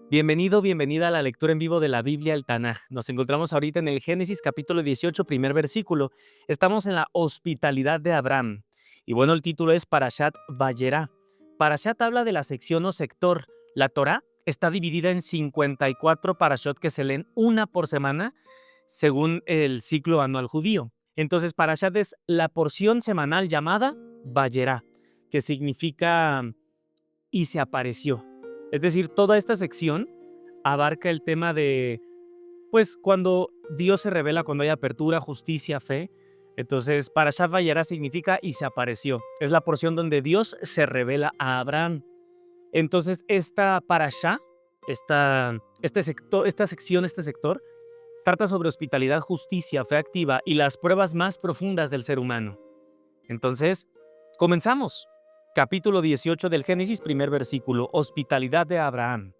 Bienvenido, bienvenida a la lectura en vivo de la Biblia, el Tanaj. Nos encontramos ahorita en el Génesis capítulo 18, primer versículo. Estamos en la hospitalidad de Abraham. Y bueno, el título es Parashat Vayera. Parashat habla de la sección o sector. La Torá está dividida en 54 parashot que se leen una por semana según el ciclo anual judío. Entonces, Parashat es la porción semanal llamada Vayera, que significa y se apareció. Es decir, toda esta sección abarca el tema de, pues, cuando Dios se revela, cuando hay apertura, justicia, fe. Entonces, Parashat Vayera significa y se apareció. Es la porción donde Dios se revela a Abraham. Entonces, esta Parashá, esta sección, este sector, trata sobre hospitalidad, justicia, fe activa y las pruebas más profundas del ser humano. Entonces, comenzamos. Capítulo 18 del Génesis, primer versículo, hospitalidad de Abraham.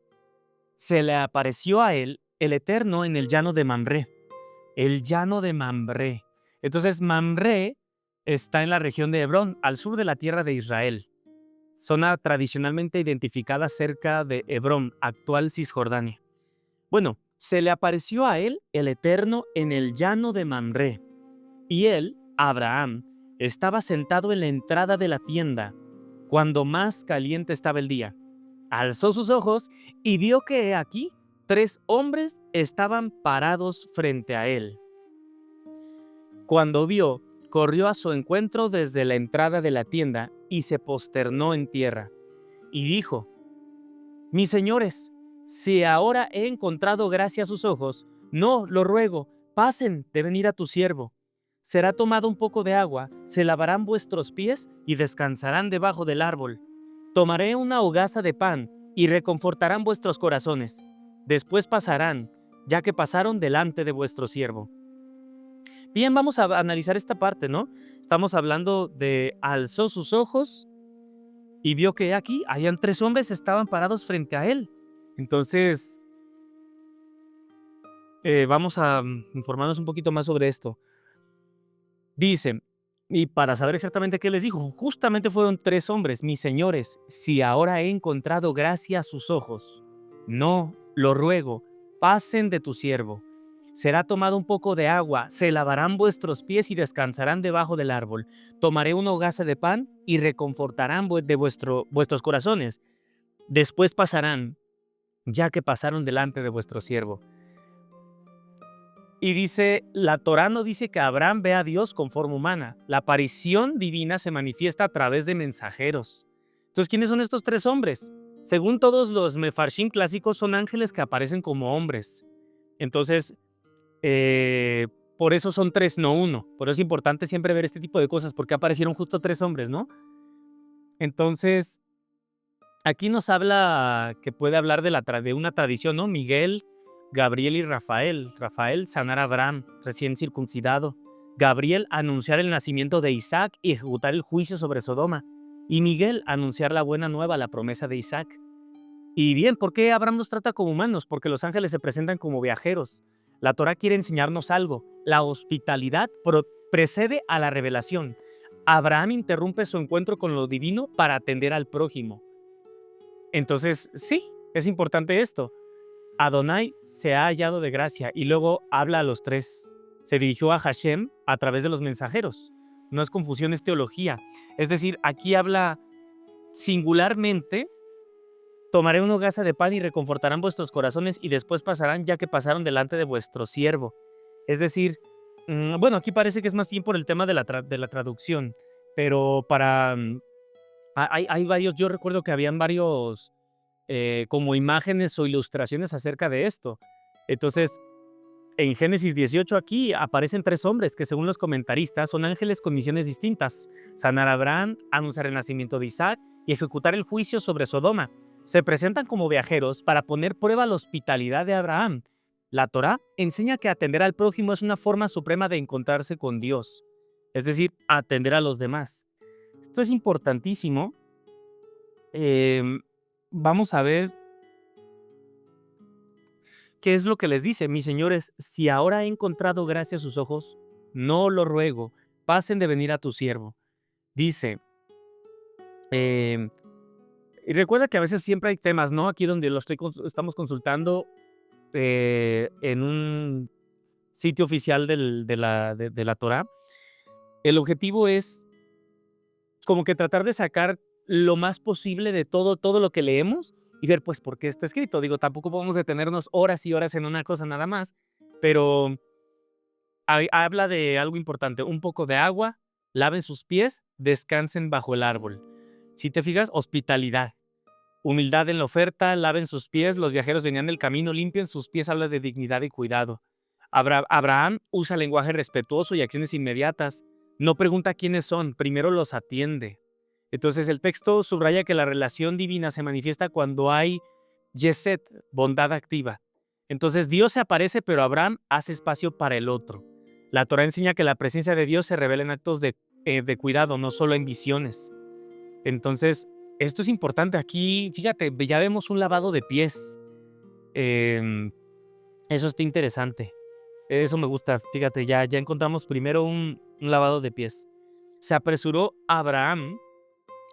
Se le apareció a él el Eterno en el llano de Mamré. El llano de Mamré. Entonces, Mamré está en la región de Hebrón, al sur de la tierra de Israel. Zona tradicionalmente identificada cerca de Hebrón, actual Cisjordania. Bueno, se le apareció a él el Eterno en el llano de Mamré. Y él, Abraham, estaba sentado en la entrada de la tienda, cuando más caliente estaba el día. Alzó sus ojos y vio que aquí 3 hombres estaban parados frente a él. Cuando vio, corrió a su encuentro desde la entrada de la tienda y se posternó en tierra. Y dijo: Mis señores, si ahora he encontrado gracia a sus ojos, no, lo ruego, pasen de venir a tu siervo. Será tomado un poco de agua, se lavarán vuestros pies y descansarán debajo del árbol. Tomaré una hogaza de pan y reconfortarán vuestros corazones. Después pasarán, ya que pasaron delante de vuestro siervo. Bien, vamos a analizar esta parte, ¿no? Estamos hablando de alzó sus ojos y vio que aquí habían 3 hombres que estaban parados frente a él. Entonces, vamos a informarnos un poquito más sobre esto. Dice, y para saber exactamente qué les dijo, justamente fueron 3 hombres: mis señores, si ahora he encontrado gracia a sus ojos, no, lo ruego, pasen de tu siervo. Será tomado un poco de agua, se lavarán vuestros pies y descansarán debajo del árbol. Tomaré una hogaza de pan y reconfortarán vuestros corazones. Después pasarán, ya que pasaron delante de vuestro siervo. Y dice, la Torá no dice que Abraham ve a Dios con forma humana. La aparición divina se manifiesta a través de mensajeros. Entonces, ¿quiénes son estos 3 hombres? Según todos los mefarshim clásicos, son ángeles que aparecen como hombres. Entonces, por eso son 3, no uno. Por eso es importante siempre ver este tipo de cosas, porque aparecieron justo 3 hombres, ¿no? Entonces, aquí nos habla que puede hablar de una tradición, ¿no? Miguel, Gabriel y Rafael. Rafael, sanar a Abraham, recién circuncidado. Gabriel, anunciar el nacimiento de Isaac y ejecutar el juicio sobre Sodoma. Y Miguel, anunciar la buena nueva, la promesa de Isaac. Y bien, ¿por qué Abraham nos trata como humanos? Porque los ángeles se presentan como viajeros. La Torah quiere enseñarnos algo. La hospitalidad precede a la revelación. Abraham interrumpe su encuentro con lo divino para atender al prójimo. Entonces, sí, es importante esto. Adonai se ha hallado de gracia y luego habla a los 3. Se dirigió a Hashem a través de los mensajeros. No es confusión, es teología. Es decir, aquí habla singularmente: tomaré una hogaza de pan y reconfortarán vuestros corazones y después pasarán, ya que pasaron delante de vuestro siervo. Es decir, bueno, aquí parece que es más bien por el tema de la traducción, pero hay varios, yo recuerdo que habían varios como imágenes o ilustraciones acerca de esto. Entonces, en Génesis 18 aquí aparecen 3 hombres que, según los comentaristas, son ángeles con misiones distintas: sanar a Abraham, anunciar el nacimiento de Isaac y ejecutar el juicio sobre Sodoma. Se presentan como viajeros para poner prueba la hospitalidad de Abraham. La Torá enseña que atender al prójimo es una forma suprema de encontrarse con Dios, es decir, atender a los demás. Esto es importantísimo. Vamos a ver qué es lo que les dice: mis señores, si ahora he encontrado gracia a sus ojos, no lo ruego, pasen de venir a tu siervo. Dice, em, Y recuerda que a veces siempre hay temas, ¿no? Aquí donde estamos consultando en un sitio oficial de la Torá, el objetivo es como que tratar de sacar lo más posible de todo lo que leemos y ver, pues, por qué está escrito. Digo, tampoco podemos detenernos horas y horas en una cosa nada más, pero habla de algo importante, un poco de agua, laven sus pies, descansen bajo el árbol. Si te fijas, hospitalidad, humildad en la oferta, laven sus pies, los viajeros venían del camino, limpien sus pies, habla de dignidad y cuidado. Abraham usa lenguaje respetuoso y acciones inmediatas. No pregunta quiénes son, primero los atiende. Entonces el texto subraya que la relación divina se manifiesta cuando hay Yesed, bondad activa. Entonces Dios se aparece, pero Abraham hace espacio para el otro. La Torah enseña que la presencia de Dios se revela en actos de cuidado, no solo en visiones. Entonces, esto es importante. Aquí, fíjate, ya vemos un lavado de pies. Em, Eso está interesante. Eso me gusta. Fíjate, ya encontramos primero un lavado de pies. Se apresuró Abraham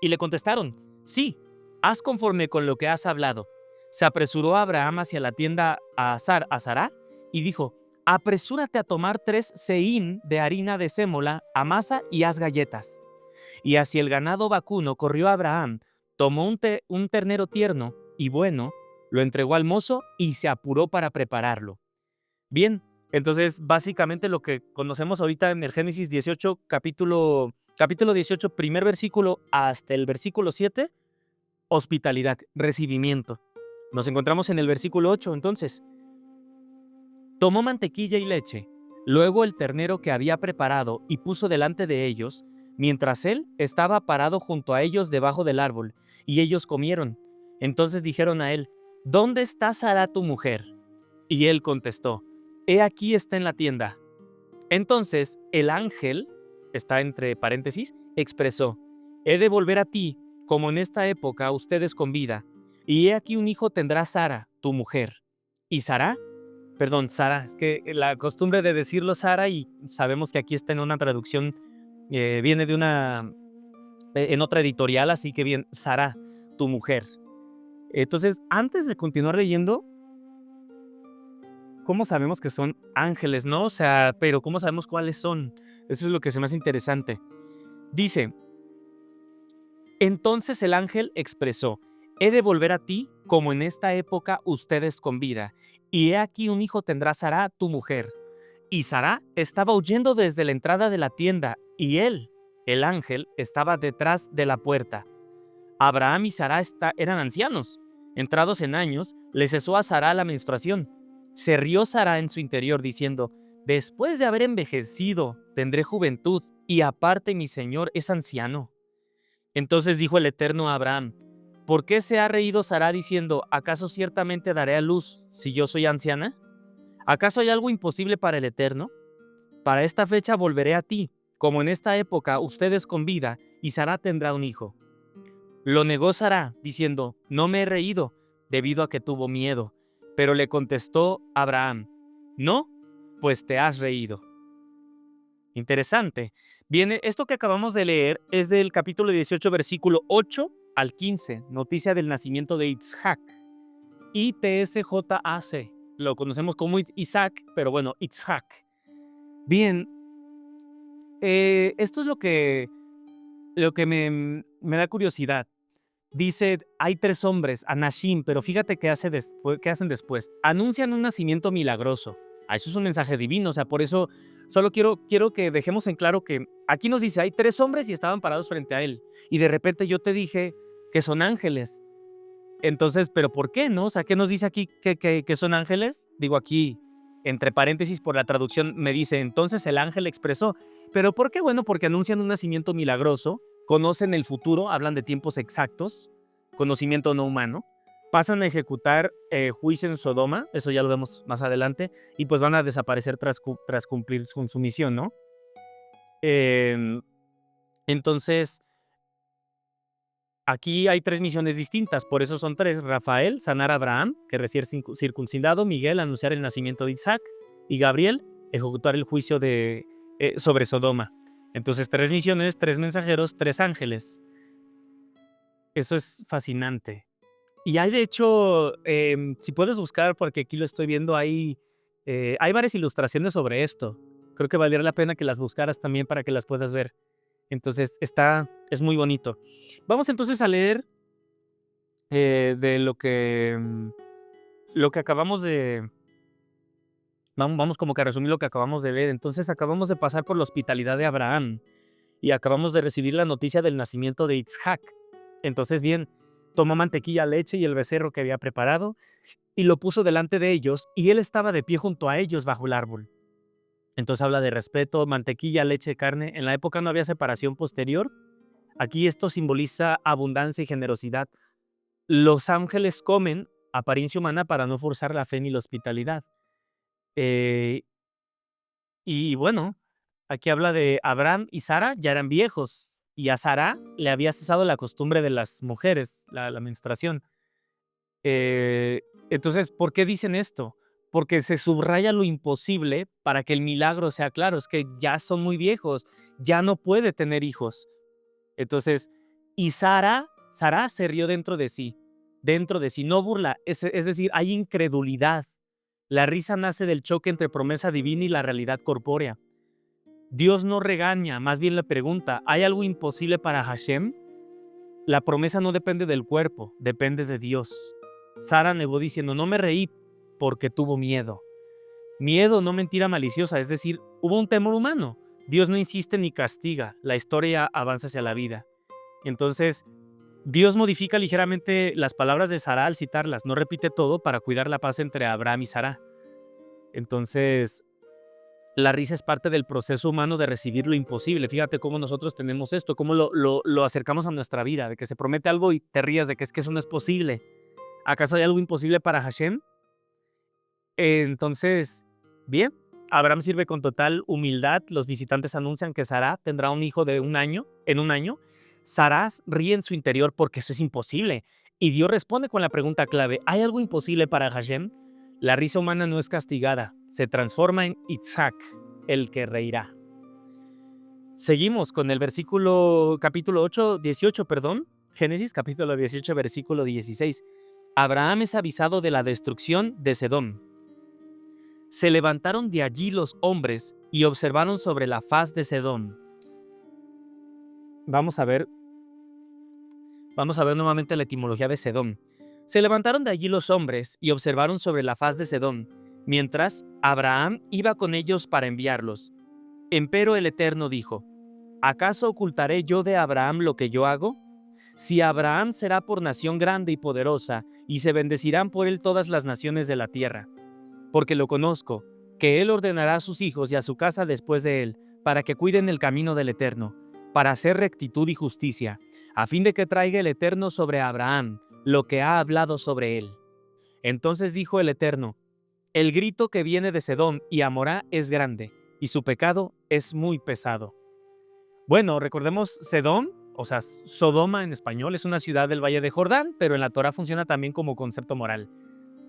y le contestaron, sí, haz conforme con lo que has hablado. Se apresuró Abraham hacia la tienda a Sará y dijo, apresúrate a tomar 3 seín de harina de sémola, amasa y haz galletas. Y hacia el ganado vacuno corrió Abraham, tomó un ternero tierno y bueno, lo entregó al mozo y se apuró para prepararlo. Bien, entonces básicamente lo que conocemos ahorita en el Génesis 18, capítulo 18, primer versículo hasta el versículo 7, hospitalidad, recibimiento. Nos encontramos en el versículo 8, entonces. Tomó mantequilla y leche, luego el ternero que había preparado y puso delante de ellos, mientras él estaba parado junto a ellos debajo del árbol, y ellos comieron. Entonces dijeron a él, ¿dónde está Sara tu mujer? Y él contestó, he aquí está en la tienda. Entonces el ángel, está entre paréntesis, expresó, he de volver a ti, como en esta época ustedes con vida, y he aquí un hijo tendrá Sara, tu mujer. Y Sara, es que la costumbre de decirlo Sara, y sabemos que aquí está en una traducción, viene de en otra editorial, así que bien, Sara, tu mujer. Entonces, antes de continuar leyendo, ¿cómo sabemos que son ángeles, no? O sea, pero ¿cómo sabemos cuáles son? Eso es lo que se me hace interesante. Dice, entonces el ángel expresó, he de volver a ti como en esta época ustedes con vida, y he aquí un hijo tendrá Sara, tu mujer. Y Sara estaba huyendo desde la entrada de la tienda, y él, el ángel, estaba detrás de la puerta. Abraham y Sara eran ancianos. Entrados en años, le cesó a Sara la menstruación. Se rió Sara en su interior diciendo, después de haber envejecido, tendré juventud, y aparte mi señor es anciano. Entonces dijo el Eterno a Abraham, ¿por qué se ha reído Sara diciendo, ¿acaso ciertamente daré a luz si yo soy anciana? ¿Acaso hay algo imposible para el Eterno? Para esta fecha volveré a ti, como en esta época ustedes con vida, y Sara tendrá un hijo. Lo negó Sara, diciendo, no me he reído, debido a que tuvo miedo. Pero le contestó Abraham, no, pues te has reído. Interesante. Viene, esto que acabamos de leer es del capítulo 18, versículo 8 al 15, noticia del nacimiento de Itzhak. ITSJAC, lo conocemos como Isaac, pero bueno, Itzhak. Bien, esto es lo que me da curiosidad. Dice, hay 3 hombres, Anashim, pero fíjate qué hacen después. Anuncian un nacimiento milagroso. Eso es un mensaje divino, o sea, por eso solo quiero que dejemos en claro que aquí nos dice, hay 3 hombres y estaban parados frente a él. Y de repente yo te dije que son ángeles. Entonces, ¿pero por qué, no? O sea, ¿qué nos dice aquí que son ángeles? Digo aquí, entre paréntesis por la traducción, me dice, entonces el ángel expresó. ¿Pero por qué? Bueno, porque anuncian un nacimiento milagroso, conocen el futuro, hablan de tiempos exactos, conocimiento no humano, pasan a ejecutar juicio en Sodoma, eso ya lo vemos más adelante, y pues van a desaparecer tras cumplir con su misión, ¿no? Entonces, aquí hay 3 misiones distintas, por eso son 3. Rafael, sanar a Abraham, que recién circuncidado. Miguel, anunciar el nacimiento de Isaac. Y Gabriel, ejecutar el juicio sobre Sodoma. Entonces, 3 misiones, 3 mensajeros, 3 ángeles. Eso es fascinante. Y hay de hecho, si puedes buscar, porque aquí lo estoy viendo, hay varias ilustraciones sobre esto. Creo que valdría la pena que las buscaras también para que las puedas ver. Entonces, es muy bonito. Vamos entonces a leer de lo que acabamos de. Vamos como que a resumir lo que acabamos de ver. Entonces, acabamos de pasar por la hospitalidad de Abraham y acabamos de recibir la noticia del nacimiento de Isaac. Entonces, bien, tomó mantequilla, leche y el becerro que había preparado y lo puso delante de ellos, y él estaba de pie junto a ellos bajo el árbol. Entonces habla de respeto, mantequilla, leche, carne. En la época no había separación posterior. Aquí esto simboliza abundancia y generosidad. Los ángeles comen apariencia humana para no forzar la fe ni la hospitalidad. Eh, y bueno, aquí habla de Abraham y Sara, ya eran viejos, y a Sara le había cesado la costumbre de las mujeres, la menstruación. Eh, entonces, ¿por qué dicen esto? Porque se subraya lo imposible para que el milagro sea claro. Es que ya son muy viejos, ya no puede tener hijos. Entonces, y Sara se rió dentro de sí, no burla, es decir, hay incredulidad. La risa nace del choque entre promesa divina y la realidad corpórea. Dios no regaña, más bien le pregunta, ¿hay algo imposible para Hashem? La promesa no depende del cuerpo, depende de Dios. Sara negó diciendo, no me reí porque tuvo miedo. Miedo, no mentira maliciosa, es decir, hubo un temor humano. Dios no insiste ni castiga, la historia avanza hacia la vida. Entonces, Dios modifica ligeramente las palabras de Sara al citarlas, no repite todo para cuidar la paz entre Abraham y Sara. Entonces, la risa es parte del proceso humano de recibir lo imposible. Fíjate cómo nosotros tenemos esto, cómo lo acercamos a nuestra vida, de que se promete algo y te rías de que es que eso no es posible. ¿Acaso hay algo imposible para Hashem? Entonces, bien, Abraham sirve con total humildad. Los visitantes anuncian que Sara tendrá un hijo de en un año. Sara ríe en su interior porque eso es imposible. Y Dios responde con la pregunta clave, ¿hay algo imposible para Hashem? La risa humana no es castigada, se transforma en Isaac, el que reirá. Seguimos con el capítulo 18, Génesis capítulo 18, versículo 16. Abraham es avisado de la destrucción de Sedom. Se levantaron de allí los hombres y observaron sobre la faz de Sedom. Vamos a ver nuevamente la etimología de Sedom. Se levantaron de allí los hombres y observaron sobre la faz de Sedom, mientras Abraham iba con ellos para enviarlos. Empero el Eterno dijo, ¿acaso ocultaré yo de Abraham lo que yo hago? Si Abraham será por nación grande y poderosa, y se bendecirán por él todas las naciones de la tierra. Porque lo conozco, que él ordenará a sus hijos y a su casa después de él, para que cuiden el camino del Eterno, para hacer rectitud y justicia, a fin de que traiga el Eterno sobre Abraham lo que ha hablado sobre él. Entonces dijo el Eterno, el grito que viene de Sedom y Amorá es grande, y su pecado es muy pesado. Bueno, recordemos Sedom, o sea, Sodoma en español, es una ciudad del Valle de Jordán, pero en la Torá funciona también como concepto moral.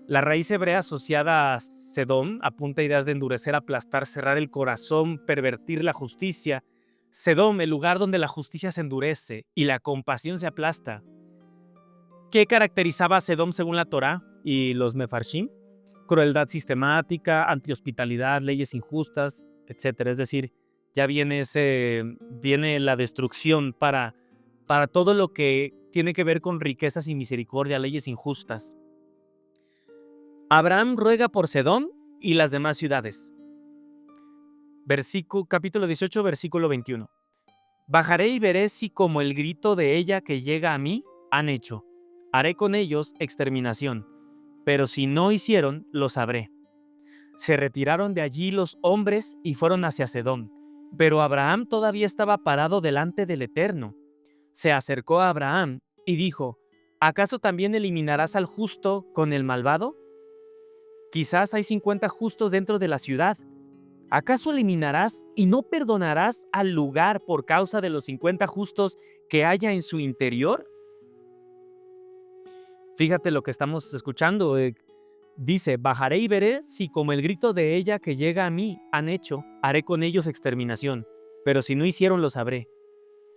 La raíz hebrea asociada a Sedom apunta a ideas de endurecer, aplastar, cerrar el corazón, pervertir la justicia. Sedom, el lugar donde la justicia se endurece y la compasión se aplasta. ¿Qué caracterizaba a Sedom según la Torá y los Mefarshim? Crueldad sistemática, antihospitalidad, leyes injustas, etc. Es decir, ya viene la destrucción para todo lo que tiene que ver con riquezas y misericordia, leyes injustas. Abraham ruega por Sedom y las demás ciudades. Capítulo 18, versículo 21. Bajaré y veré si como el grito de ella que llega a mí han hecho. Haré con ellos exterminación, pero si no hicieron, lo sabré. Se retiraron de allí los hombres y fueron hacia Sedom, pero Abraham todavía estaba parado delante del Eterno. Se acercó a Abraham y dijo, ¿acaso también eliminarás al justo con el malvado? Quizás hay 50 justos dentro de la ciudad. ¿Acaso eliminarás y no perdonarás al lugar por causa de los 50 justos que haya en su interior? Fíjate lo que estamos escuchando. Dice, bajaré y veré si como el grito de ella que llega a mí han hecho, haré con ellos exterminación. Pero si no hicieron, lo sabré.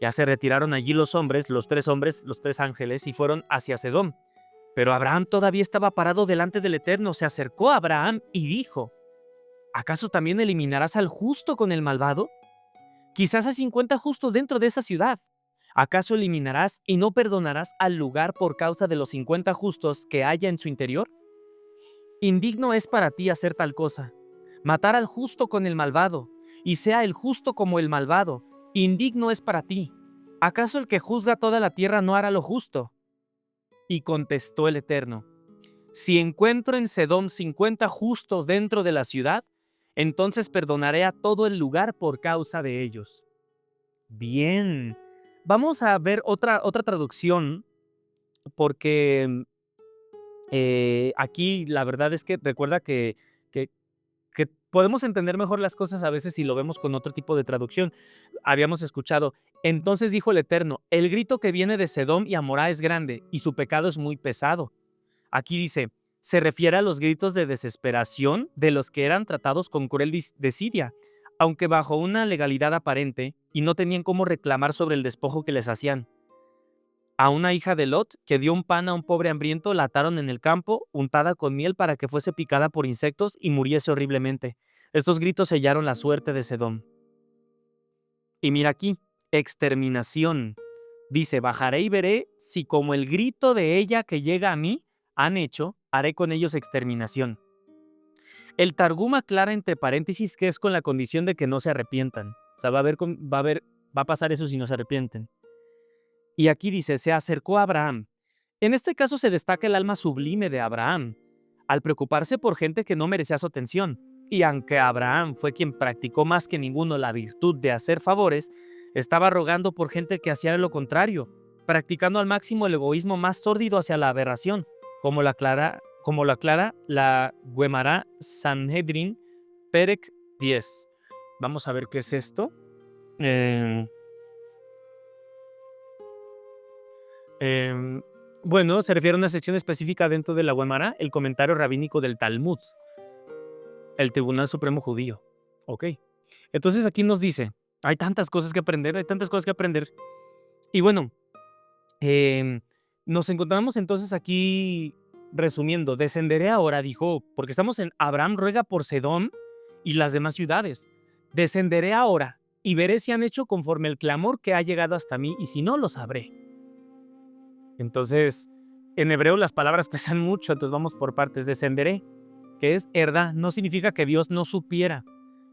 Ya se retiraron allí los hombres, los tres ángeles, y fueron hacia Sedom. Pero Abraham todavía estaba parado delante del Eterno. Se acercó a Abraham y dijo: ¿acaso también eliminarás al justo con el malvado? Quizás hay 50 justos dentro de esa ciudad. ¿Acaso eliminarás y no perdonarás al lugar por causa de los 50 justos que haya en su interior? Indigno es para ti hacer tal cosa, matar al justo con el malvado, y sea el justo como el malvado. Indigno es para ti. ¿Acaso el que juzga toda la tierra no hará lo justo? Y contestó el Eterno: si encuentro en Sedom 50 justos dentro de la ciudad, entonces perdonaré a todo el lugar por causa de ellos. Bien, vamos a ver otra traducción, porque aquí la verdad es que recuerda que, que podemos entender mejor las cosas a veces si lo vemos con otro tipo de traducción. Habíamos escuchado: entonces dijo el Eterno, el grito que viene de Sedom y Amorá es grande, y su pecado es muy pesado. Aquí dice, se refiere a los gritos de desesperación de los que eran tratados con cruel desidia, aunque bajo una legalidad aparente, y no tenían cómo reclamar sobre el despojo que les hacían. A una hija de Lot, que dio un pan a un pobre hambriento, la ataron en el campo, untada con miel para que fuese picada por insectos y muriese horriblemente. Estos gritos sellaron la suerte de Sedom. Y mira aquí, exterminación. Dice, bajaré y veré si como el grito de ella que llega a mí han hecho, haré con ellos exterminación. El Targum aclara entre paréntesis que es con la condición de que no se arrepientan. O sea, va a pasar eso si no se arrepienten. Y aquí dice, se acercó a Abraham. En este caso se destaca el alma sublime de Abraham, al preocuparse por gente que no merecía su atención. Y aunque Abraham fue quien practicó más que ninguno la virtud de hacer favores, estaba rogando por gente que hacía lo contrario, practicando al máximo el egoísmo más sórdido hacia la aberración, como lo aclara la Guemará Sanhedrin, Perek 10. Vamos a ver qué es esto. Bueno, se refiere a una sección específica dentro de la Guemará, el comentario rabínico del Talmud, el Tribunal Supremo Judío. Ok. Entonces aquí nos dice, hay tantas cosas que aprender, Y bueno, nos encontramos entonces aquí resumiendo. Descenderé ahora, dijo, porque estamos en Abraham ruega por Sedom y las demás ciudades. Descenderé ahora y veré si han hecho conforme el clamor que ha llegado hasta mí, y si no, lo sabré. Entonces, en hebreo las palabras pesan mucho, entonces vamos por partes. Descenderé, que es herda, no significa que Dios no supiera.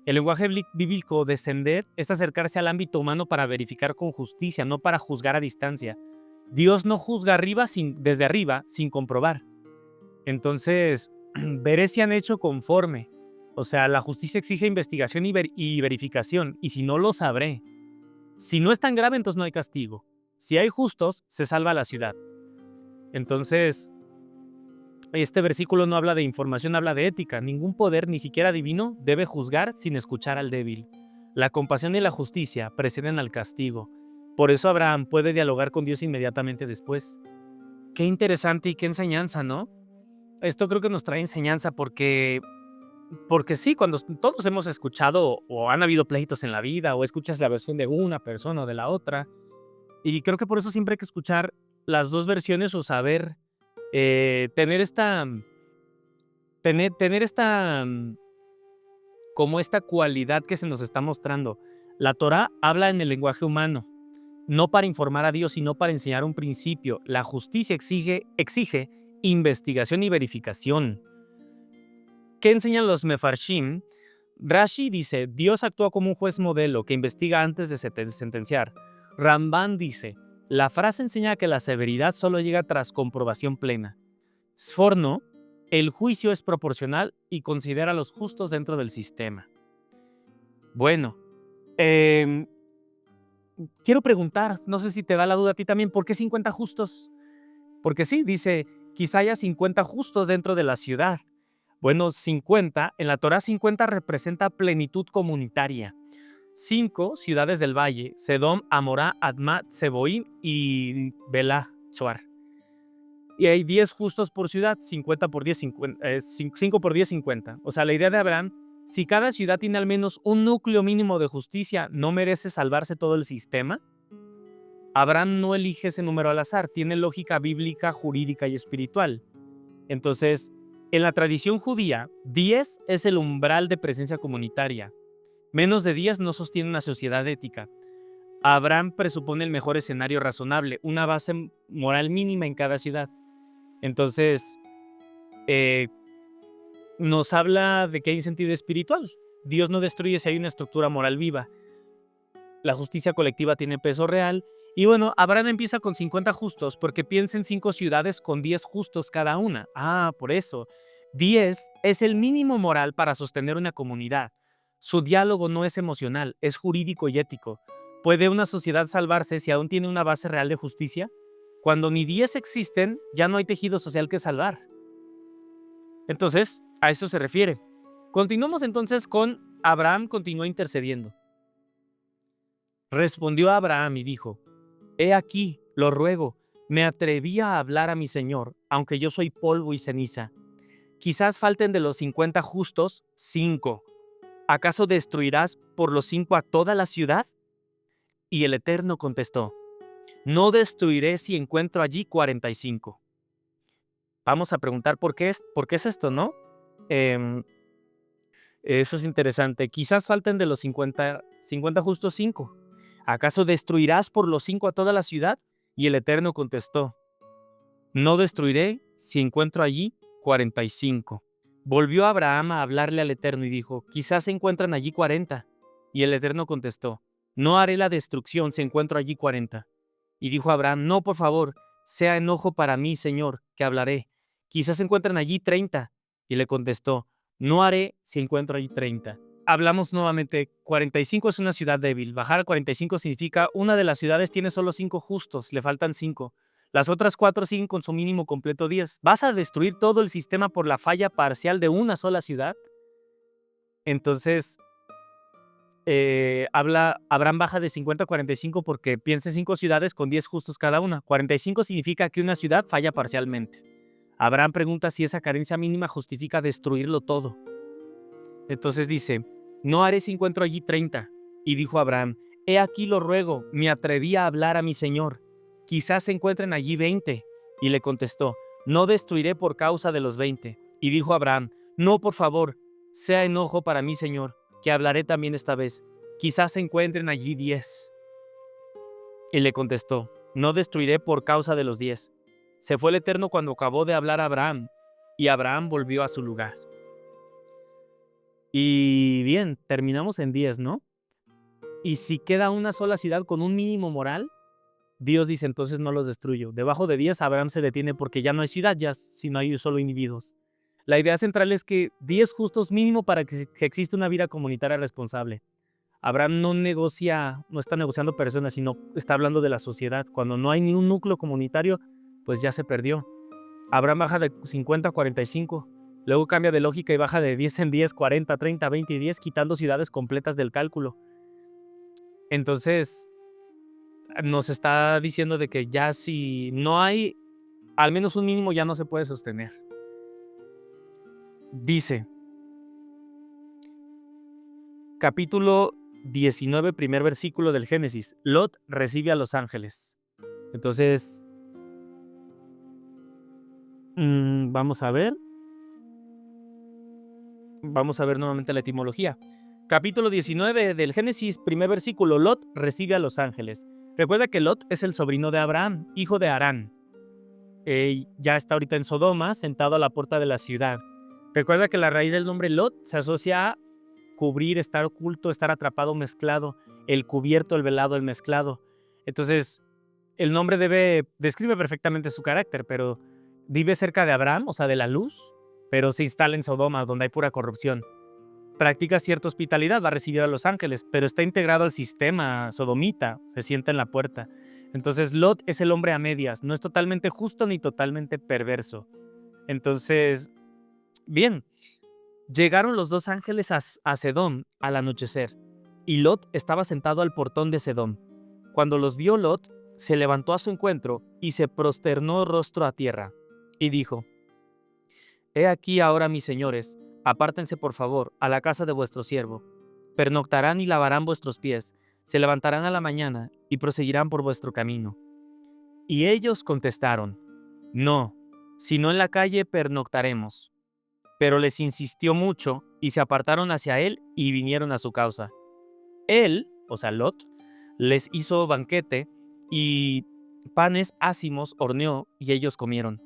El lenguaje bíblico descender es acercarse al ámbito humano para verificar con justicia, no para juzgar a distancia. Dios no juzga desde arriba sin comprobar. Entonces, veré si han hecho conforme. O sea, la justicia exige investigación y verificación, y si no, lo sabré. Si no es tan grave, entonces no hay castigo. Si hay justos, se salva la ciudad. Entonces, este versículo no habla de información, habla de ética. Ningún poder, ni siquiera divino, debe juzgar sin escuchar al débil. La compasión y la justicia preceden al castigo. Por eso Abraham puede dialogar con Dios inmediatamente después. Qué interesante y qué enseñanza, ¿no? Esto creo que nos trae enseñanza porque sí, cuando todos hemos escuchado o han habido pleitos en la vida o escuchas la versión de una persona o de la otra, y creo que por eso siempre hay que escuchar las dos versiones o saber tener esta como esta cualidad que se nos está mostrando. La Torá habla en el lenguaje humano, no para informar a Dios, sino para enseñar un principio. La justicia exige investigación y verificación. ¿Qué enseñan los mefarshim? Rashi dice, Dios actúa como un juez modelo que investiga antes de sentenciar. Ramban dice, la frase enseña que la severidad solo llega tras comprobación plena. Sforno, el juicio es proporcional y considera a los justos dentro del sistema. Bueno, quiero preguntar, no sé si te da la duda a ti también, ¿por qué 50 justos? Porque sí, dice, quizá haya 50 justos dentro de la ciudad. Bueno, 50, en la Torá 50 representa plenitud comunitaria. 5 ciudades del valle, Sedom, Amorá, Admat, Seboim y Belá, Tsoar. Y hay 10 justos por ciudad, 50 por 10, 5 por 10, 50. O sea, la idea de Abraham, si cada ciudad tiene al menos un núcleo mínimo de justicia, ¿no merece salvarse todo el sistema? Abraham no elige ese número al azar, tiene lógica bíblica, jurídica y espiritual. Entonces, en la tradición judía, 10 es el umbral de presencia comunitaria. Menos de 10 no sostiene una sociedad ética. Abraham presupone el mejor escenario razonable, una base moral mínima en cada ciudad. Entonces, nos habla de que hay un sentido espiritual. Dios no destruye si hay una estructura moral viva. La justicia colectiva tiene peso real. Y bueno, Abraham empieza con 50 justos porque piensa en 5 ciudades con 10 justos cada una. Por eso. 10 es el mínimo moral para sostener una comunidad. Su diálogo no es emocional, es jurídico y ético. ¿Puede una sociedad salvarse si aún tiene una base real de justicia? Cuando ni 10 existen, ya no hay tejido social que salvar. Entonces, a eso se refiere. Continuamos entonces con Abraham continúa intercediendo. Respondió Abraham y dijo: He aquí, lo ruego, me atreví a hablar a mi Señor, aunque yo soy polvo y ceniza. Quizás falten de los 50 justos 5. ¿Acaso destruirás por los 5 a toda la ciudad? Y el Eterno contestó: No destruiré si encuentro allí 45. Vamos a preguntar por qué es esto, ¿no? Eso es interesante. Quizás falten de los 50 justos 5. ¿Acaso destruirás por los 5 a toda la ciudad? Y el Eterno contestó: No destruiré si encuentro allí 45. Volvió Abraham a hablarle al Eterno y dijo: Quizás se encuentran allí 40. Y el Eterno contestó: No haré la destrucción si encuentro allí 40. Y dijo Abraham: No, por favor, sea enojo para mí, Señor, que hablaré. Quizás se encuentran allí 30. Y le contestó: No haré si encuentro allí 30. Hablamos nuevamente, 45 es una ciudad débil. Bajar a 45 significa una de las ciudades tiene solo 5 justos, le faltan 5. Las otras 4 siguen con su mínimo completo 10. ¿Vas a destruir todo el sistema por la falla parcial de una sola ciudad? Entonces, Abraham baja de 50 a 45 porque piensa en 5 ciudades con 10 justos cada una. 45 significa que una ciudad falla parcialmente. Abraham pregunta si esa carencia mínima justifica destruirlo todo. Entonces dice: No haré si encuentro allí 30. Y dijo Abraham: He aquí lo ruego, me atreví a hablar a mi Señor. Quizás se encuentren allí 20. Y le contestó: No destruiré por causa de los 20. Y dijo Abraham: No, por favor, sea enojo para mí, Señor, que hablaré también esta vez. Quizás se encuentren allí 10. Y le contestó: No destruiré por causa de los 10. Se fue el Eterno cuando acabó de hablar a Abraham, y Abraham volvió a su lugar. Y bien, terminamos en 10, ¿no? Y si queda una sola ciudad con un mínimo moral, Dios dice: entonces no los destruyo. Debajo de 10, Abraham se detiene porque ya no hay ciudad, ya sino hay solo individuos. La idea central es que 10 justos mínimo para que exista una vida comunitaria responsable. Abraham no está negociando personas, sino está hablando de la sociedad. Cuando no hay ni un núcleo comunitario, pues ya se perdió. Abraham baja de 50 a 45. Luego cambia de lógica y baja de 10 en 10, 40, 30, 20 y 10, quitando ciudades completas del cálculo. Entonces, nos está diciendo de que ya si no hay al menos un mínimo, ya no se puede sostener. Dice, capítulo 19, primer versículo del Génesis: Lot recibe a los ángeles. Entonces, vamos a ver nuevamente la etimología. Capítulo 19 del Génesis, primer versículo: Lot recibe a los ángeles. Recuerda que Lot es el sobrino de Abraham, hijo de Harán. Ya está ahorita en Sodoma, sentado a la puerta de la ciudad. Recuerda que la raíz del nombre Lot se asocia a cubrir, estar oculto, estar atrapado, mezclado. El cubierto, el velado, el mezclado. Entonces, el nombre describe perfectamente su carácter, pero vive cerca de Abraham, o sea, de la luz, pero se instala en Sodoma, donde hay pura corrupción. Practica cierta hospitalidad, va a recibir a los ángeles, pero está integrado al sistema sodomita, se sienta en la puerta. Entonces, Lot es el hombre a medias, no es totalmente justo ni totalmente perverso. Entonces, bien, llegaron los 2 ángeles a Sedom al anochecer, y Lot estaba sentado al portón de Sedom. Cuando los vio Lot, se levantó a su encuentro y se prosternó rostro a tierra, y dijo: He aquí ahora, mis señores, apártense por favor a la casa de vuestro siervo. Pernoctarán y lavarán vuestros pies. se levantarán a la mañana y proseguirán por vuestro camino. Y ellos contestaron, no, sino en la calle pernoctaremos. Pero les insistió mucho y se apartaron hacia él y vinieron a su causa. Él, o sea, Lot, les hizo banquete y panes ácimos horneó y ellos comieron.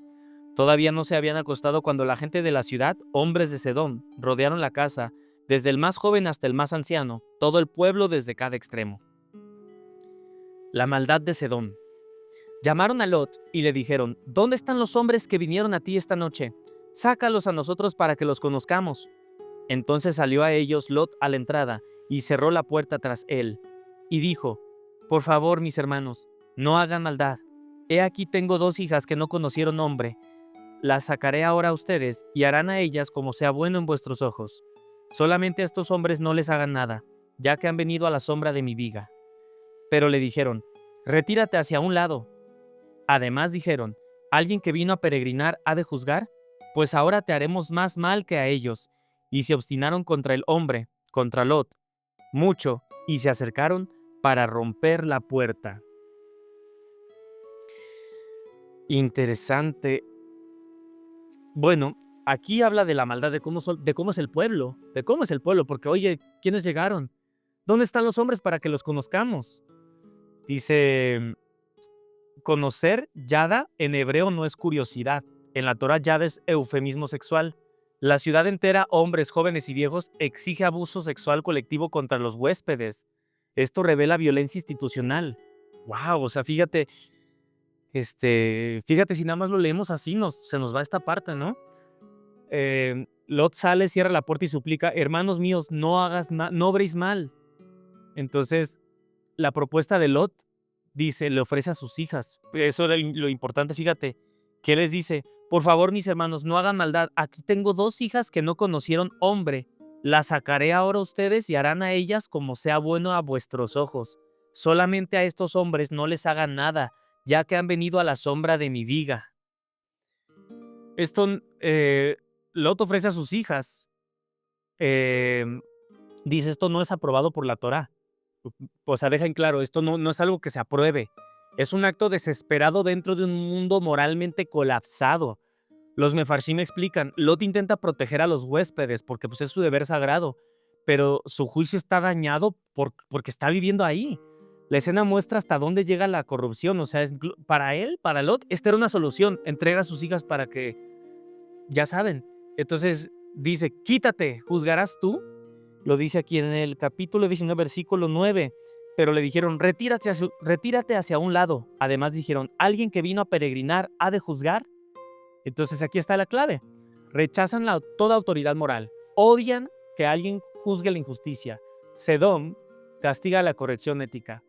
Todavía no se habían acostado cuando la gente de la ciudad, hombres de Sedón, rodearon la casa, desde el más joven hasta el más anciano, todo el pueblo desde cada extremo. La maldad de Sedón. Llamaron a Lot y le dijeron, ¿dónde están los hombres que vinieron a ti esta noche? Sácalos a nosotros para que los conozcamos. Entonces salió a ellos Lot a la entrada y cerró la puerta tras él. Y dijo, por favor, mis hermanos, no hagan maldad. He aquí tengo 2 hijas que no conocieron hombre. Las sacaré ahora a ustedes y harán a ellas como sea bueno en vuestros ojos. Solamente a estos hombres no les hagan nada, ya que han venido a la sombra de mi viga. Pero le dijeron, retírate hacia un lado. Además dijeron, ¿alguien que vino a peregrinar ha de juzgar? Pues ahora te haremos más mal que a ellos. Y se obstinaron contra el hombre, contra Lot, mucho, y se acercaron para romper la puerta. Interesante. Bueno, aquí habla de la maldad, de cómo es el pueblo, porque oye, ¿quiénes llegaron? ¿Dónde están los hombres para que los conozcamos? Dice, conocer yada en hebreo no es curiosidad. En la Torá yada es eufemismo sexual. La ciudad entera, hombres, jóvenes y viejos, exige abuso sexual colectivo contra los huéspedes. Esto revela violencia institucional. Wow, o sea, fíjate, fíjate si nada más lo leemos así, se nos va esta parte, ¿no? Lot sale, cierra la puerta y suplica, hermanos míos, no obréis mal. Entonces, la propuesta de Lot dice, le ofrece a sus hijas. Eso era lo importante, fíjate. ¿Qué les dice? Por favor, mis hermanos, no hagan maldad. Aquí tengo 2 hijas que no conocieron hombre. Las sacaré ahora a ustedes y harán a ellas como sea bueno a vuestros ojos. Solamente a estos hombres no les hagan nada, ya que han venido a la sombra de mi viga. Esto, Lot ofrece a sus hijas. Dice, esto no es aprobado por la Torá. O sea, deja en claro, esto no es algo que se apruebe. Es un acto desesperado dentro de un mundo moralmente colapsado. Los mefarshim explican, Lot intenta proteger a los huéspedes porque pues, es su deber sagrado, pero su juicio está dañado porque está viviendo ahí. La escena muestra hasta dónde llega la corrupción. O sea, para él, para Lot, esta era una solución. Entrega a sus hijas para que, ya saben. Entonces dice, quítate, ¿juzgarás tú? Lo dice aquí en el capítulo 19, versículo 9. Pero le dijeron, retírate hacia un lado. Además dijeron, ¿alguien que vino a peregrinar ha de juzgar? Entonces aquí está la clave. Rechazan toda autoridad moral. Odian que alguien juzgue la injusticia. Sedom castiga la corrección ética.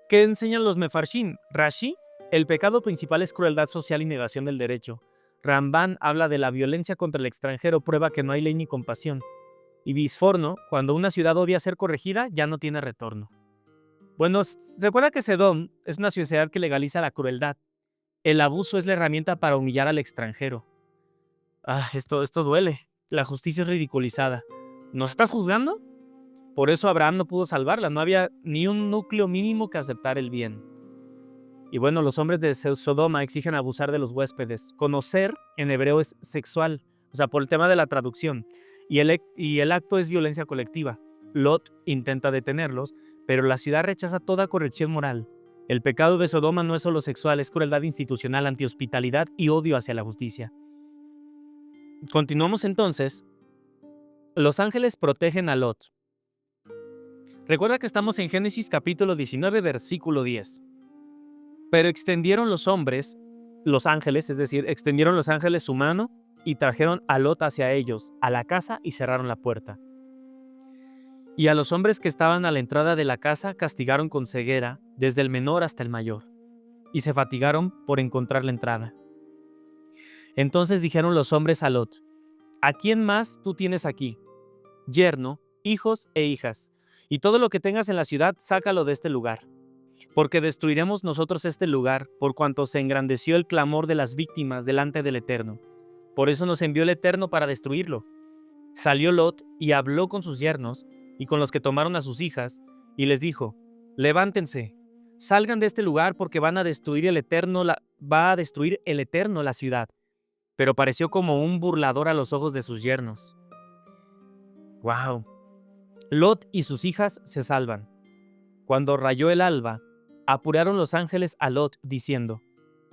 ¿Qué enseñan los mefarshim? Rashi, el pecado principal es crueldad social y negación del derecho. Ramban habla de la violencia contra el extranjero, prueba que no hay ley ni compasión. Y Bisforno, cuando una ciudad obvia ser corregida, ya no tiene retorno. Bueno, recuerda que Sedom es una sociedad que legaliza la crueldad. El abuso es la herramienta para humillar al extranjero. Esto duele. La justicia es ridiculizada. ¿Nos estás juzgando? Por eso Abraham no pudo salvarla. No había ni un núcleo mínimo que aceptar el bien. Y bueno, los hombres de Sodoma exigen abusar de los huéspedes. Conocer en hebreo es sexual, o sea, por el tema de la traducción. Y el acto es violencia colectiva. Lot intenta detenerlos, pero la ciudad rechaza toda corrección moral. El pecado de Sodoma no es solo sexual, es crueldad institucional, antihospitalidad y odio hacia la justicia. Continuamos entonces. Los ángeles protegen a Lot. Recuerda que estamos en Génesis capítulo 19, versículo 10. Pero extendieron los ángeles, es decir, extendieron los ángeles su mano y trajeron a Lot hacia ellos, a la casa, y cerraron la puerta. Y a los hombres que estaban a la entrada de la casa castigaron con ceguera, desde el menor hasta el mayor, y se fatigaron por encontrar la entrada. Entonces dijeron los hombres a Lot, ¿a quién más tú tienes aquí? Yerno, hijos e hijas, y todo lo que tengas en la ciudad, sácalo de este lugar. Porque destruiremos nosotros este lugar, por cuanto se engrandeció el clamor de las víctimas delante del Eterno. Por eso nos envió el Eterno para destruirlo. Salió Lot y habló con sus yernos y con los que tomaron a sus hijas, y les dijo: levántense, salgan de este lugar porque va a destruir el Eterno la ciudad. Pero pareció como un burlador a los ojos de sus yernos. ¡Wow! Lot y sus hijas se salvan. Cuando rayó el alba, apuraron los ángeles a Lot, diciendo: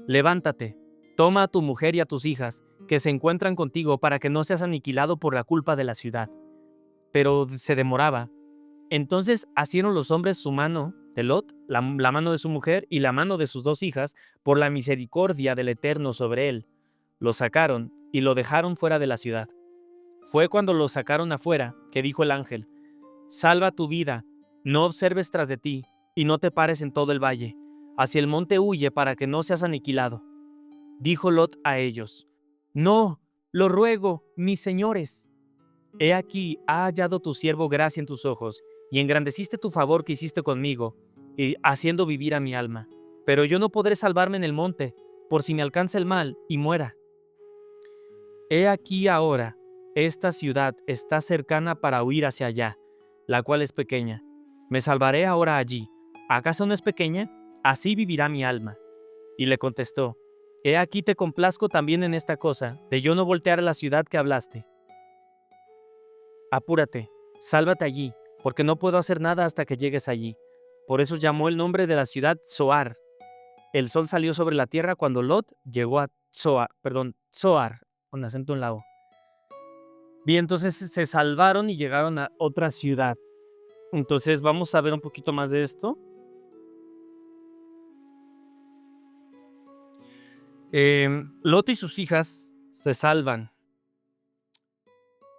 levántate, toma a tu mujer y a tus hijas, que se encuentran contigo, para que no seas aniquilado por la culpa de la ciudad. Pero se demoraba. Entonces asieron los hombres su mano de Lot, la mano de su mujer y la mano de sus 2 hijas, por la misericordia del Eterno sobre él. Lo sacaron y lo dejaron fuera de la ciudad. Fue cuando lo sacaron afuera que dijo el ángel: salva tu vida, no observes tras de ti, y no te pares en todo el valle. Hacia el monte huye para que no seas aniquilado. Dijo Lot a ellos: no, lo ruego, mis señores. He aquí, ha hallado tu siervo gracia en tus ojos, y engrandeciste tu favor que hiciste conmigo, y haciendo vivir a mi alma. Pero yo no podré salvarme en el monte, por si me alcanza el mal y muera. He aquí ahora, esta ciudad está cercana para huir hacia allá, la cual es pequeña. Me salvaré ahora allí. ¿Acaso no es pequeña? Así vivirá mi alma. Y le contestó: he aquí te complazco también en esta cosa, de yo no voltear a la ciudad que hablaste. Apúrate, sálvate allí, porque no puedo hacer nada hasta que llegues allí. Por eso llamó el nombre de la ciudad Zoar. El sol salió sobre la tierra cuando Lot llegó a Zoar, con acento en la O. Bien, entonces se salvaron y llegaron a otra ciudad. Entonces vamos a ver un poquito más de esto. Lot y sus hijas se salvan.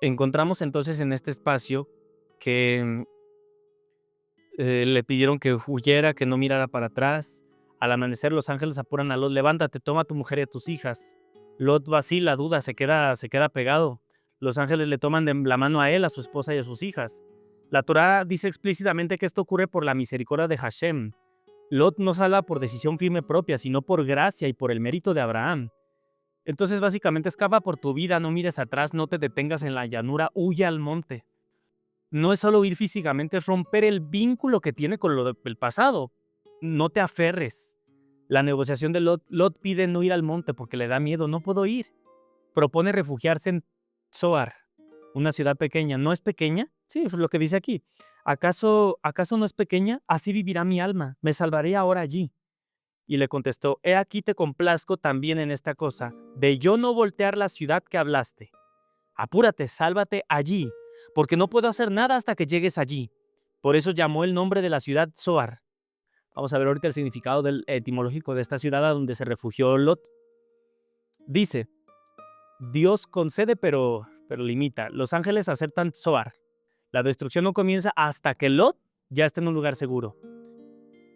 Encontramos entonces en este espacio que le pidieron que huyera, que no mirara para atrás. Al amanecer los ángeles apuran a Lot: levántate, toma a tu mujer y a tus hijas. Lot vacila, duda, se queda pegado. Los ángeles le toman de la mano a él, a su esposa y a sus hijas. La Torá dice explícitamente que esto ocurre por la misericordia de Hashem. Lot no salva por decisión firme propia, sino por gracia y por el mérito de Abraham. Entonces básicamente escapa por tu vida, no mires atrás, no te detengas en la llanura, huye al monte. No es solo huir físicamente, es romper el vínculo que tiene con lo del pasado. No te aferres. La negociación de Lot pide no ir al monte porque le da miedo, no puedo ir. Propone refugiarse en Zoar, una ciudad pequeña. ¿No es pequeña? Sí, es lo que dice aquí. ¿Acaso no es pequeña? Así vivirá mi alma, me salvaré ahora allí. Y le contestó: he aquí te complazco también en esta cosa, de yo no voltear la ciudad que hablaste. Apúrate, sálvate allí, porque no puedo hacer nada hasta que llegues allí. Por eso llamó el nombre de la ciudad Zoar. Vamos a ver ahorita el significado etimológico de esta ciudad a donde se refugió Lot. Dice: Dios concede pero limita. Los ángeles aceptan Zoar. La destrucción no comienza hasta que Lot ya está en un lugar seguro.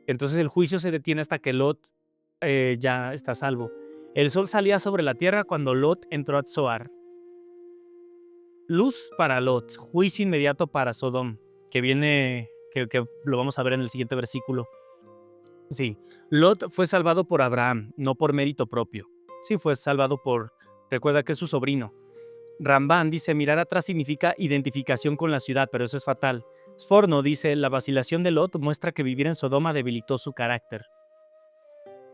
Entonces el juicio se detiene hasta que Lot ya está a salvo. El sol salía sobre la tierra cuando Lot entró a Zoar. Luz para Lot, juicio inmediato para Sodom, que lo vamos a ver en el siguiente versículo. Sí, Lot fue salvado por Abraham, no por mérito propio. Sí, fue salvado recuerda que es su sobrino. Ramban dice: mirar atrás significa identificación con la ciudad, pero eso es fatal. Sforno dice: la vacilación de Lot muestra que vivir en Sodoma debilitó su carácter.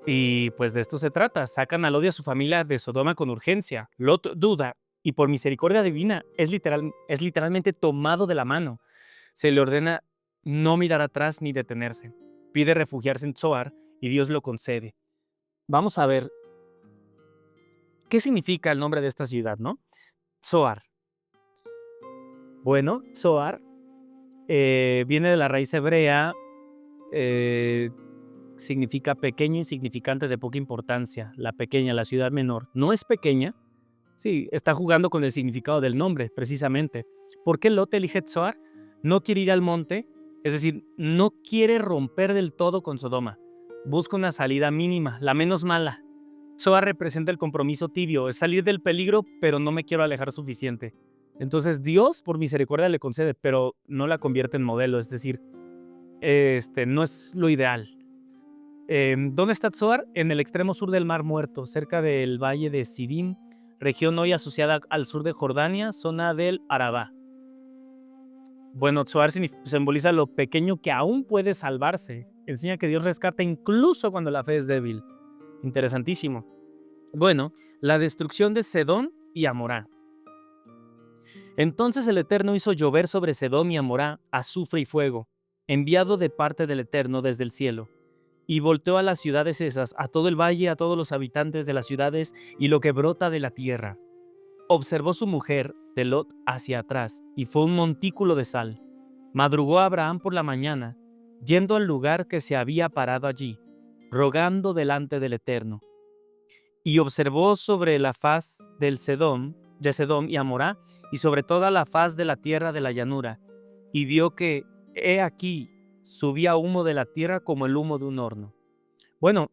Y pues de esto se trata, sacan a Lot y a su familia de Sodoma con urgencia. Lot duda, y por misericordia divina es literalmente tomado de la mano. Se le ordena no mirar atrás ni detenerse. Pide refugiarse en Zoar y Dios lo concede. Vamos a ver qué significa el nombre de esta ciudad, ¿no? Zoar. Bueno, Zoar viene de la raíz hebrea, significa pequeño, insignificante, de poca importancia. La pequeña, la ciudad menor. No es pequeña. Sí, está jugando con el significado del nombre, precisamente. ¿Por qué Lot elige Zoar? No quiere ir al monte, es decir, no quiere romper del todo con Sodoma. Busca una salida mínima, la menos mala. Zoar representa el compromiso tibio, es salir del peligro, pero no me quiero alejar suficiente. Entonces Dios, por misericordia, le concede, pero no la convierte en modelo, es decir, no es lo ideal. ¿Dónde está Zoar? En el extremo sur del Mar Muerto, cerca del valle de Sidim, región hoy asociada al sur de Jordania, zona del Arabá. Bueno, Tzoar simboliza lo pequeño que aún puede salvarse. Enseña que Dios rescata incluso cuando la fe es débil. Interesantísimo. Bueno, la destrucción de Sedón y Amorá. Entonces el Eterno hizo llover sobre Sedom y Amorá azufre y fuego, enviado de parte del Eterno desde el cielo, y volteó a las ciudades esas, a todo el valle, a todos los habitantes de las ciudades y lo que brota de la tierra. Observó su mujer, de Lot, hacia atrás, y fue un montículo de sal. Madrugó Abraham por la mañana, yendo al lugar que se había parado allí, rogando delante del Eterno. Y observó sobre la faz de Sedom y Amorá, y sobre toda la faz de la tierra de la llanura, y vio que, he aquí, subía humo de la tierra como el humo de un horno. Bueno,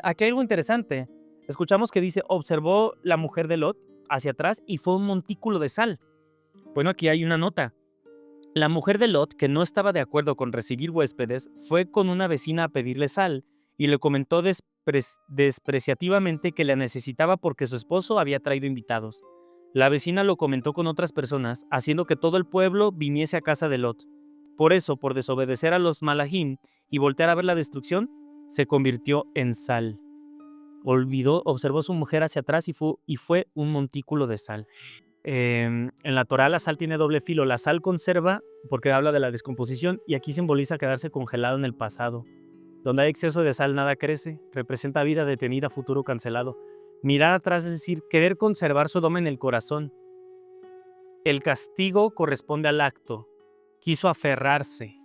aquí hay algo interesante. Escuchamos que dice, observó la mujer de Lot hacia atrás y fue un montículo de sal. Bueno, aquí hay una nota. La mujer de Lot, que no estaba de acuerdo con recibir huéspedes, fue con una vecina a pedirle sal y le comentó despreciativamente que la necesitaba porque su esposo había traído invitados. La vecina lo comentó con otras personas, haciendo que todo el pueblo viniese a casa de Lot. Por eso, por desobedecer a los malahim y voltear a ver la destrucción, se convirtió en sal. Observó a su mujer hacia atrás y fue un montículo de sal. En la Torá la sal tiene doble filo. La sal conserva porque habla de la descomposición y aquí simboliza quedarse congelado en el pasado. Donde hay exceso de sal nada crece, representa vida detenida, futuro cancelado. Mirar atrás es decir, querer conservar Sodoma en el corazón. El castigo corresponde al acto. Quiso aferrarse.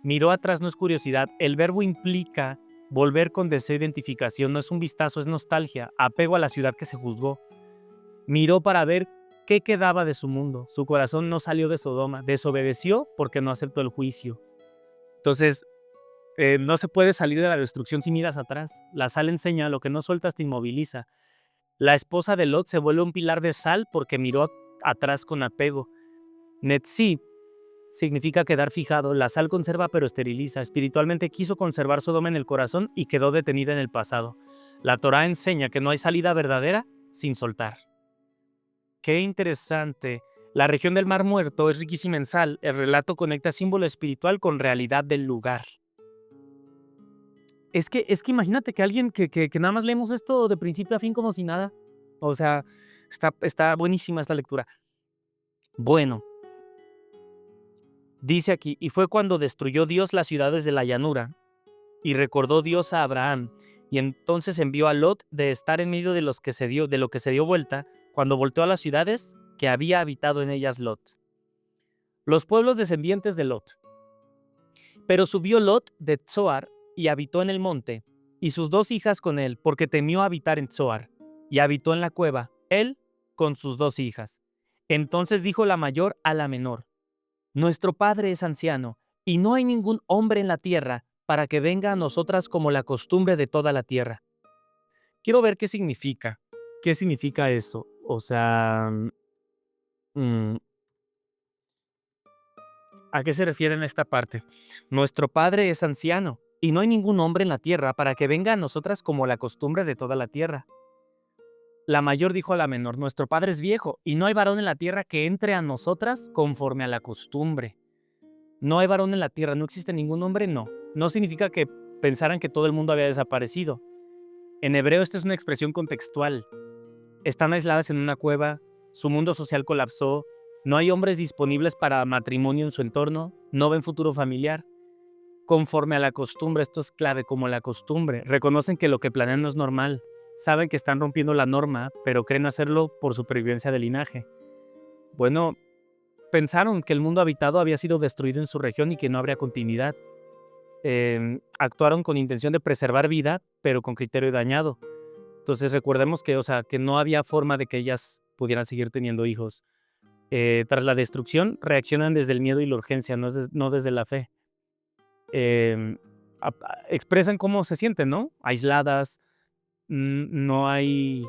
Miró atrás no es curiosidad. El verbo implica volver con deseo de identificación. No es un vistazo, es nostalgia, apego a la ciudad que se juzgó. Miró para ver qué quedaba de su mundo. Su corazón no salió de Sodoma. Desobedeció porque no aceptó el juicio. Entonces, no se puede salir de la destrucción si miras atrás. La sal enseña, lo que no sueltas te inmoviliza. La esposa de Lot se vuelve un pilar de sal porque miró atrás con apego. Netzi significa quedar fijado. La sal conserva pero esteriliza. Espiritualmente quiso conservar Sodoma en el corazón y quedó detenida en el pasado. La Torá enseña que no hay salida verdadera sin soltar. Qué interesante. La región del Mar Muerto es riquísima en sal. El relato conecta símbolo espiritual con realidad del lugar. Es que imagínate que alguien que nada más leemos esto de principio a fin como si nada. O sea, está buenísima esta lectura. Bueno, dice aquí, y fue cuando destruyó Dios las ciudades de la llanura, y recordó Dios a Abraham, y entonces envió a Lot de estar en medio de lo que se dio vuelta, cuando volteó a las ciudades que había habitado en ellas Lot. Los pueblos descendientes de Lot. Pero subió Lot de Tzoar y habitó en el monte, y sus 2 hijas con él, porque temió habitar en Tzoar, y habitó en la cueva, él con sus 2 hijas. Entonces dijo la mayor a la menor, nuestro padre es anciano, y no hay ningún hombre en la tierra para que venga a nosotras como la costumbre de toda la tierra. Quiero ver qué significa. ¿Qué significa eso? O sea, ¿a qué se refiere en esta parte? Nuestro padre es anciano, y no hay ningún hombre en la tierra para que venga a nosotras como la costumbre de toda la tierra. La mayor dijo a la menor, nuestro padre es viejo, y no hay varón en la tierra que entre a nosotras conforme a la costumbre. No hay varón en la tierra, no existe ningún hombre, no. No significa que pensaran que todo el mundo había desaparecido. En hebreo esta es una expresión contextual. Están aisladas en una cueva, su mundo social colapsó, no hay hombres disponibles para matrimonio en su entorno, no ven futuro familiar. Conforme a la costumbre, esto es clave, como la costumbre. Reconocen que lo que planean no es normal. Saben que están rompiendo la norma, pero creen hacerlo por supervivencia del linaje. Bueno, pensaron que el mundo habitado había sido destruido en su región y que no habría continuidad. Actuaron con intención de preservar vida, pero con criterio dañado. Entonces recordemos que, que no había forma de que ellas pudieran seguir teniendo hijos. Tras la destrucción, reaccionan desde el miedo y la urgencia, no desde la fe. Expresan cómo se sienten, ¿no? Aisladas, no hay...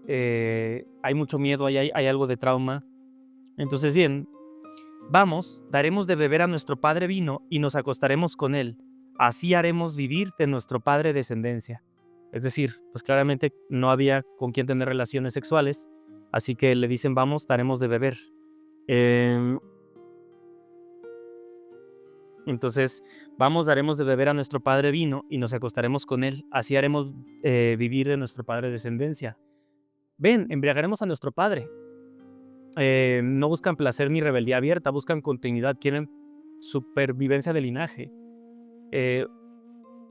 hay mucho miedo, hay algo de trauma. Entonces, bien, vamos, daremos de beber a nuestro padre vino y nos acostaremos con él. Así haremos vivir de nuestro padre descendencia. Es decir, pues claramente no había con quién tener relaciones sexuales, así que le dicen, vamos, daremos de beber. Entonces, vamos, daremos de beber a nuestro padre vino y nos acostaremos con él. Así haremos vivir de nuestro padre descendencia. Ven, embriagaremos a nuestro padre. No buscan placer ni rebeldía abierta, buscan continuidad, quieren supervivencia de linaje. Eh,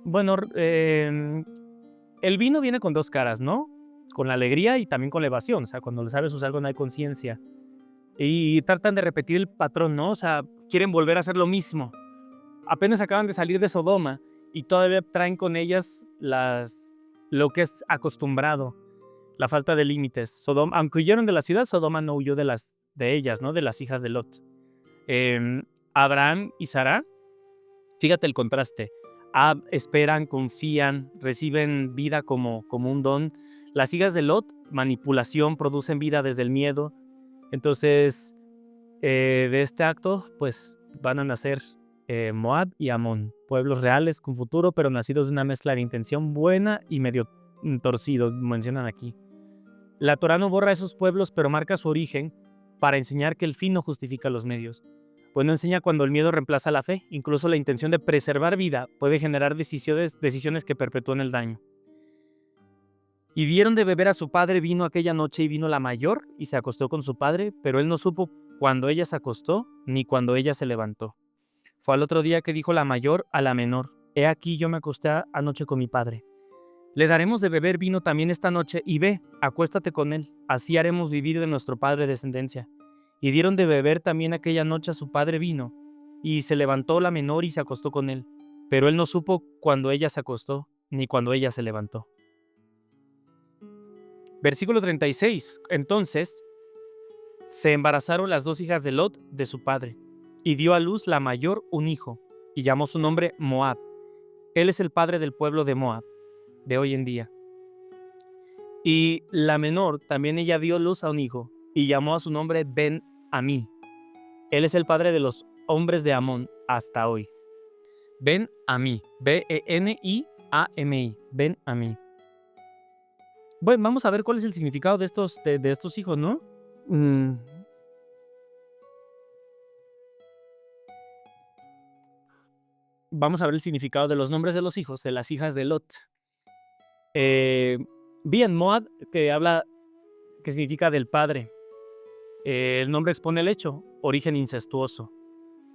bueno, el vino viene con dos caras, ¿no? Con la alegría y también con la evasión. O sea, cuando sabes usar algo no hay conciencia. Y tratan de repetir el patrón, ¿no? O sea, quieren volver a hacer lo mismo. Apenas acaban de salir de Sodoma y todavía traen con ellas lo que es acostumbrado, la falta de límites. Sodoma, aunque huyeron de la ciudad, Sodoma no huyó de ellas, ¿no? De las hijas de Lot. Abraham y Sara, fíjate el contraste. Esperan, confían, reciben vida como un don. Las hijas de Lot, manipulación, producen vida desde el miedo. Entonces, de este acto, pues van a nacer Moab y Amón, pueblos reales con futuro, pero nacidos de una mezcla de intención buena y medio torcido, mencionan aquí. La Torá no borra esos pueblos, pero marca su origen para enseñar que el fin no justifica los medios. Pues no enseña cuando el miedo reemplaza la fe, incluso la intención de preservar vida puede generar decisiones que perpetúan el daño. Y dieron de beber a su padre vino aquella noche y vino la mayor y se acostó con su padre, pero él no supo cuando ella se acostó ni cuando ella se levantó. Fue al otro día que dijo la mayor a la menor: he aquí yo me acosté anoche con mi padre. Le daremos de beber vino también esta noche y ve, acuéstate con él, así haremos vivir de nuestro padre descendencia. Y dieron de beber también aquella noche a su padre vino, y se levantó la menor y se acostó con él, pero él no supo cuando ella se acostó, ni cuando ella se levantó. Versículo 36. Entonces se embarazaron las dos hijas de Lot de su padre, y dio a luz la mayor un hijo, y llamó su nombre Moab. Él es el padre del pueblo de Moab, de hoy en día. Y la menor, también ella dio luz a un hijo, y llamó a su nombre Ben-Amí. Él es el padre de los hombres de Amón hasta hoy. Ben-Amí, B-E-N-I-A-M-I, Ben-Amí. Bueno, vamos a ver cuál es el significado de estos hijos, ¿no? Vamos a ver el significado de los nombres de los hijos, de las hijas de Lot. Bien, Moab, que significa del padre. El nombre expone el hecho, origen incestuoso.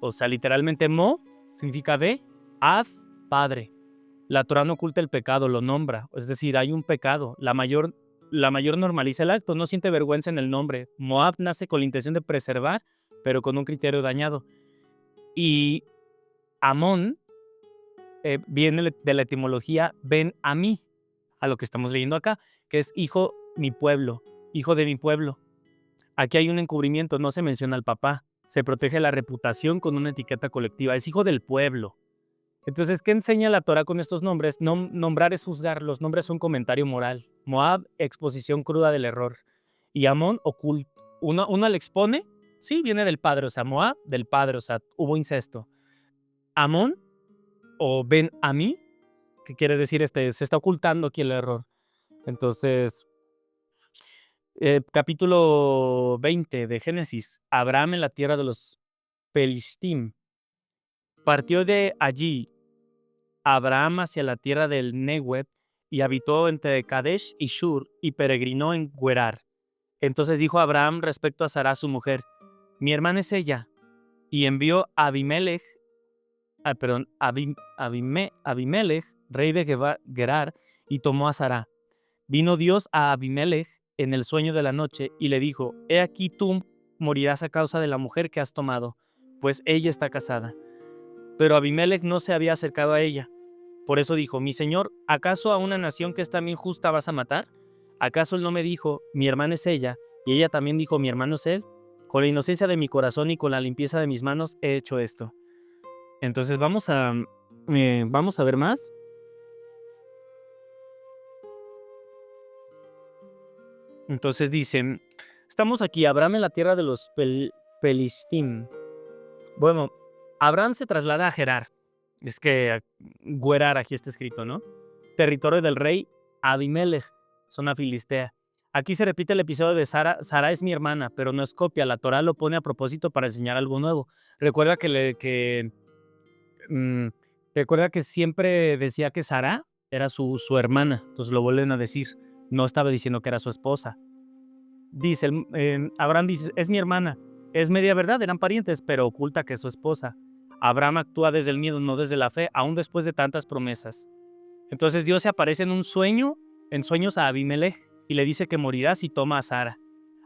O sea, literalmente Mo significa de, Ad, padre. La Torah no oculta el pecado, lo nombra. Es decir, hay un pecado. La mayor normaliza el acto, no siente vergüenza en el nombre. Moab nace con la intención de preservar, pero con un criterio dañado. Y Amón viene de la etimología Ben-Amí, a lo que estamos leyendo acá, que es hijo mi pueblo, hijo de mi pueblo. Aquí hay un encubrimiento, no se menciona al papá, se protege la reputación con una etiqueta colectiva, es hijo del pueblo. Entonces, ¿qué enseña la Torah con estos nombres? Nombrar es juzgar, los nombres son comentario moral. Moab, exposición cruda del error. Y Amón, oculto. Uno le expone, sí, viene del padre, o sea, Moab, del padre, o sea, hubo incesto. Amón, o Ben-Amí, que quiere decir se está ocultando aquí el error. Entonces, capítulo 20 de Génesis, Abraham en la tierra de los Pelistim. Partió de allí Abraham hacia la tierra del Negev y habitó entre Kadesh y Shur y peregrinó en Gerar. Entonces dijo Abraham respecto a Sara su mujer: mi hermana es ella. Y envió a Abimelech, rey de Gerar, y tomó a Sara. Vino Dios a Abimelech en el sueño de la noche y le dijo: he aquí tú morirás a causa de la mujer que has tomado, pues ella está casada. Pero Abimelech no se había acercado a ella. Por eso dijo: mi señor, ¿acaso a una nación que es también justa vas a matar? ¿Acaso él no me dijo: mi hermana es ella? Y ella también dijo: mi hermano es él. Con la inocencia de mi corazón y con la limpieza de mis manos he hecho esto. Entonces vamos a ver más. Entonces dicen, estamos aquí, Abraham en la tierra de los Pelistim. Bueno, Abraham se traslada a Gerar. Es que Gerar aquí está escrito, ¿no? Territorio del rey Abimelech, zona filistea. Aquí se repite el episodio de Sara. Sara es mi hermana, pero no es copia. La Torah lo pone a propósito para enseñar algo nuevo. Recuerda que mm, recuerda que siempre decía que Sara era su hermana, entonces lo vuelven a decir, no estaba diciendo que era su esposa. Dice, Abraham dice, es mi hermana, es media verdad, eran parientes, pero oculta que es su esposa. Abraham actúa desde el miedo, no desde la fe, aún después de tantas promesas. Entonces Dios se aparece en un sueño, en sueños a Abimelech, y le dice que morirá si toma a Sara.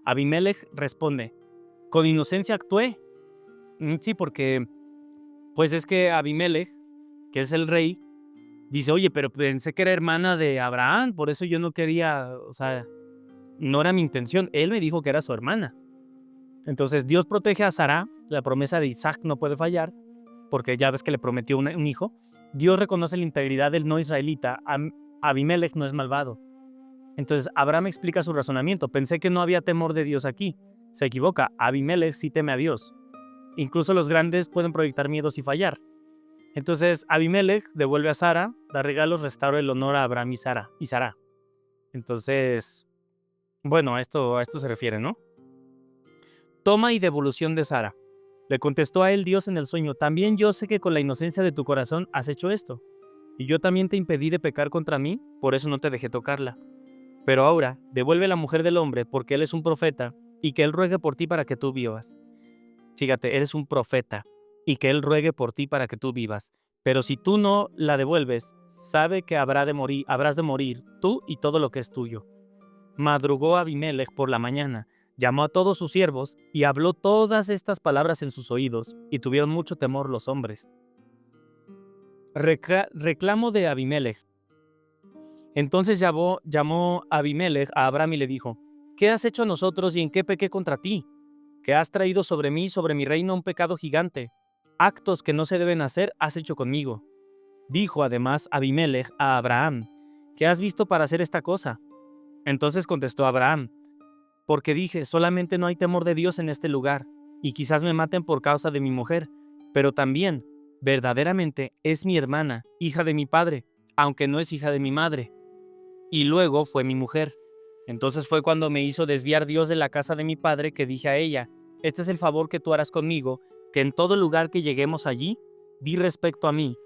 Abimelech responde, con inocencia actué. Sí, porque pues es que Abimelech, que es el rey, dice, oye, pero pensé que era hermana de Abraham, por eso yo no quería, o sea, no era mi intención. Él me dijo que era su hermana. Entonces Dios protege a Sara, la promesa de Isaac no puede fallar, porque ya ves que le prometió un hijo. Dios reconoce la integridad del no israelita, Abimelech no es malvado. Entonces Abraham explica su razonamiento, pensé que no había temor de Dios aquí. Se equivoca, Abimelech sí teme a Dios. Incluso los grandes pueden proyectar miedos y fallar. Entonces Abimelech devuelve a Sara, da regalos, restaura el honor a Abraham y Sara. Entonces, bueno, a esto se refiere, ¿no? Toma y devolución de Sara. Le contestó a él Dios en el sueño, también yo sé que con la inocencia de tu corazón has hecho esto, y yo también te impedí de pecar contra mí, por eso no te dejé tocarla. Pero ahora, devuelve la mujer del hombre, porque él es un profeta, y que él ruegue por ti para que tú vivas. Fíjate, eres un profeta, y que él ruegue por ti para que tú vivas. Pero si tú no la devuelves, sabe que habrás de morir, tú y todo lo que es tuyo. Madrugó Abimelech por la mañana, llamó a todos sus siervos y habló todas estas palabras en sus oídos, y tuvieron mucho temor los hombres. Reclamo de Abimelech. Entonces llamó Abimelech a Abraham y le dijo, ¿qué has hecho a nosotros y en qué pequé contra ti? Que has traído sobre mí y sobre mi reino un pecado gigante. Actos que no se deben hacer has hecho conmigo. Dijo además Abimelech a Abraham, ¿qué has visto para hacer esta cosa? Entonces contestó Abraham, porque dije, solamente no hay temor de Dios en este lugar, y quizás me maten por causa de mi mujer, pero también, verdaderamente, es mi hermana, hija de mi padre, aunque no es hija de mi madre. Y luego fue mi mujer. Entonces fue cuando me hizo desviar Dios de la casa de mi padre que dije a ella, este es el favor que tú harás conmigo, que en todo lugar que lleguemos allí, di respecto a mí,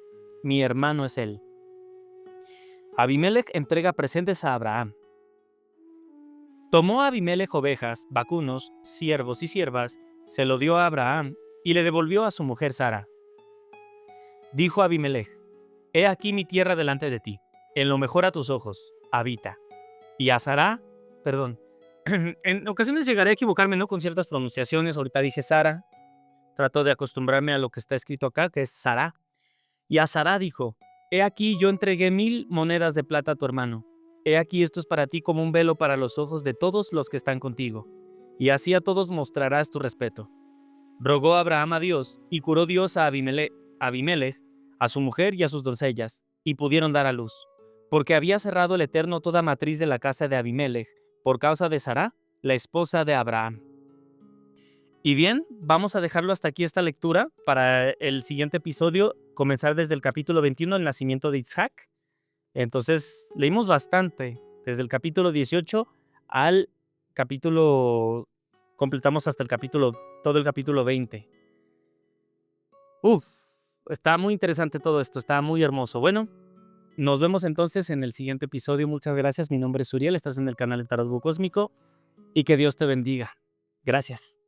mi hermano es él. Abimelech entrega presentes a Abraham. Tomó Abimelech ovejas, vacunos, siervos y siervas, se lo dio a Abraham y le devolvió a su mujer Sara. Dijo Abimelech, he aquí mi tierra delante de ti, en lo mejor a tus ojos, habita. Y a Sara, perdón, en ocasiones llegaré a equivocarme, ¿no? Con ciertas pronunciaciones, ahorita dije Sara, trato de acostumbrarme a lo que está escrito acá, que es Sara. Y a Sara dijo, he aquí yo entregué 1000 monedas de plata a tu hermano. He aquí esto es para ti como un velo para los ojos de todos los que están contigo. Y así a todos mostrarás tu respeto. Rogó Abraham a Dios, y curó Dios a Abimelech, a su mujer y a sus doncellas, y pudieron dar a luz. Porque había cerrado el Eterno toda matriz de la casa de Abimelech, por causa de Sara, la esposa de Abraham. Y bien, vamos a dejarlo hasta aquí esta lectura para el siguiente episodio, comenzar desde el capítulo 21, el nacimiento de Isaac. Entonces, leímos bastante, desde el capítulo 18 al capítulo, completamos hasta todo el capítulo 20. Está muy interesante todo esto, está muy hermoso. Bueno, nos vemos entonces en el siguiente episodio. Muchas gracias, mi nombre es Uriel, estás en el canal de Tarot Búho Cósmico y que Dios te bendiga. Gracias.